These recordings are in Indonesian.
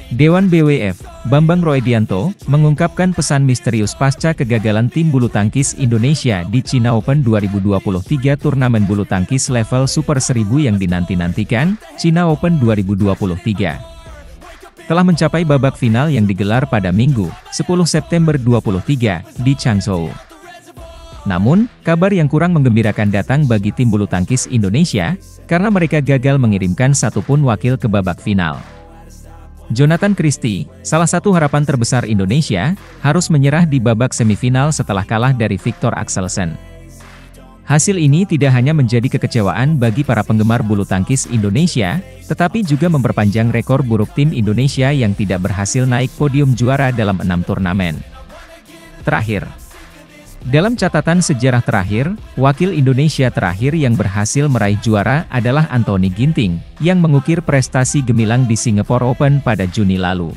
Dewan BWF, Bambang Roedianto, mengungkapkan pesan misterius pasca kegagalan tim bulu tangkis Indonesia di China Open 2023 turnamen bulu tangkis level Super 1000 yang dinanti-nantikan, China Open 2023. Telah mencapai babak final yang digelar pada Minggu, 10 September 2023, di Changzhou. Namun, kabar yang kurang menggembirakan datang bagi tim bulu tangkis Indonesia, karena mereka gagal mengirimkan satupun wakil ke babak final. Jonathan Christie, salah satu harapan terbesar Indonesia, harus menyerah di babak semifinal setelah kalah dari Viktor Axelsen. Hasil ini tidak hanya menjadi kekecewaan bagi para penggemar bulu tangkis Indonesia, tetapi juga memperpanjang rekor buruk tim Indonesia yang tidak berhasil naik podium juara dalam 6 turnamen terakhir. Dalam catatan sejarah terakhir, wakil Indonesia terakhir yang berhasil meraih juara adalah Anthony Ginting, yang mengukir prestasi gemilang di Singapore Open pada Juni lalu.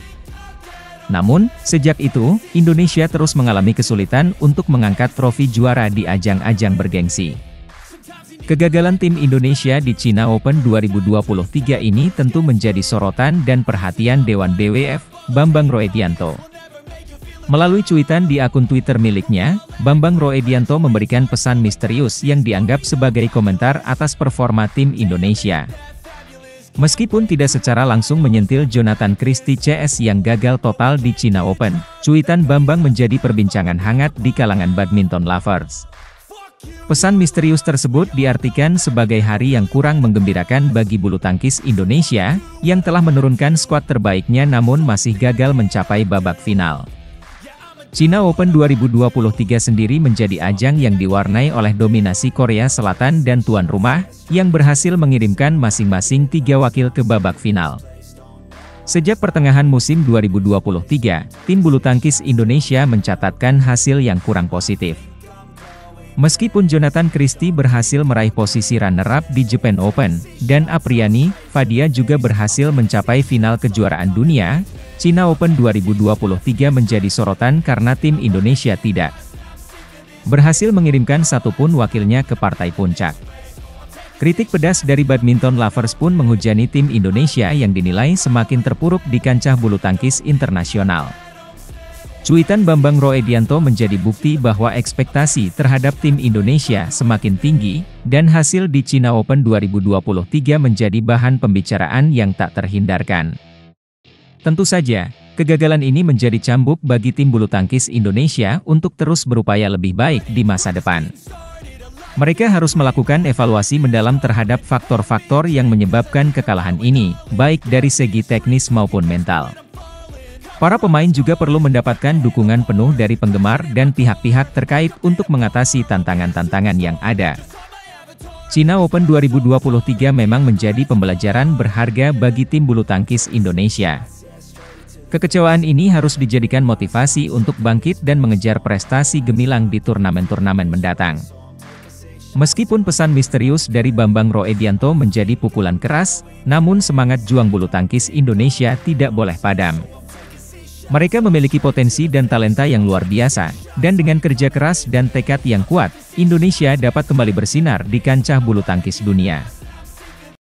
Namun, sejak itu, Indonesia terus mengalami kesulitan untuk mengangkat trofi juara di ajang-ajang bergengsi. Kegagalan tim Indonesia di China Open 2023 ini tentu menjadi sorotan dan perhatian Dewan BWF, Bambang Roedianto. Melalui cuitan di akun Twitter miliknya, Bambang Roedianto memberikan pesan misterius yang dianggap sebagai komentar atas performa tim Indonesia. Meskipun tidak secara langsung menyentil Jonathan Christie CS yang gagal total di China Open, cuitan Bambang menjadi perbincangan hangat di kalangan badminton lovers. Pesan misterius tersebut diartikan sebagai hari yang kurang menggembirakan bagi bulu tangkis Indonesia, yang telah menurunkan skuad terbaiknya namun masih gagal mencapai babak final. China Open 2023 sendiri menjadi ajang yang diwarnai oleh dominasi Korea Selatan dan tuan rumah, yang berhasil mengirimkan masing-masing 3 wakil ke babak final. Sejak pertengahan musim 2023, tim bulu tangkis Indonesia mencatatkan hasil yang kurang positif. Meskipun Jonathan Christie berhasil meraih posisi runner-up di Japan Open, dan Apriani Fadia juga berhasil mencapai final kejuaraan dunia, China Open 2023 menjadi sorotan karena tim Indonesia tidak berhasil mengirimkan satupun wakilnya ke partai puncak. Kritik pedas dari badminton lovers pun menghujani tim Indonesia yang dinilai semakin terpuruk di kancah bulu tangkis internasional. Cuitan Bambang Roedianto menjadi bukti bahwa ekspektasi terhadap tim Indonesia semakin tinggi, dan hasil di China Open 2023 menjadi bahan pembicaraan yang tak terhindarkan. Tentu saja, kegagalan ini menjadi cambuk bagi tim bulu tangkis Indonesia untuk terus berupaya lebih baik di masa depan. Mereka harus melakukan evaluasi mendalam terhadap faktor-faktor yang menyebabkan kekalahan ini, baik dari segi teknis maupun mental. Para pemain juga perlu mendapatkan dukungan penuh dari penggemar dan pihak-pihak terkait untuk mengatasi tantangan-tantangan yang ada. China Open 2023 memang menjadi pembelajaran berharga bagi tim bulu tangkis Indonesia. Kekecewaan ini harus dijadikan motivasi untuk bangkit dan mengejar prestasi gemilang di turnamen-turnamen mendatang. Meskipun pesan misterius dari Bambang Roedianto menjadi pukulan keras, namun semangat juang bulu tangkis Indonesia tidak boleh padam. Mereka memiliki potensi dan talenta yang luar biasa, dan dengan kerja keras dan tekad yang kuat, Indonesia dapat kembali bersinar di kancah bulu tangkis dunia.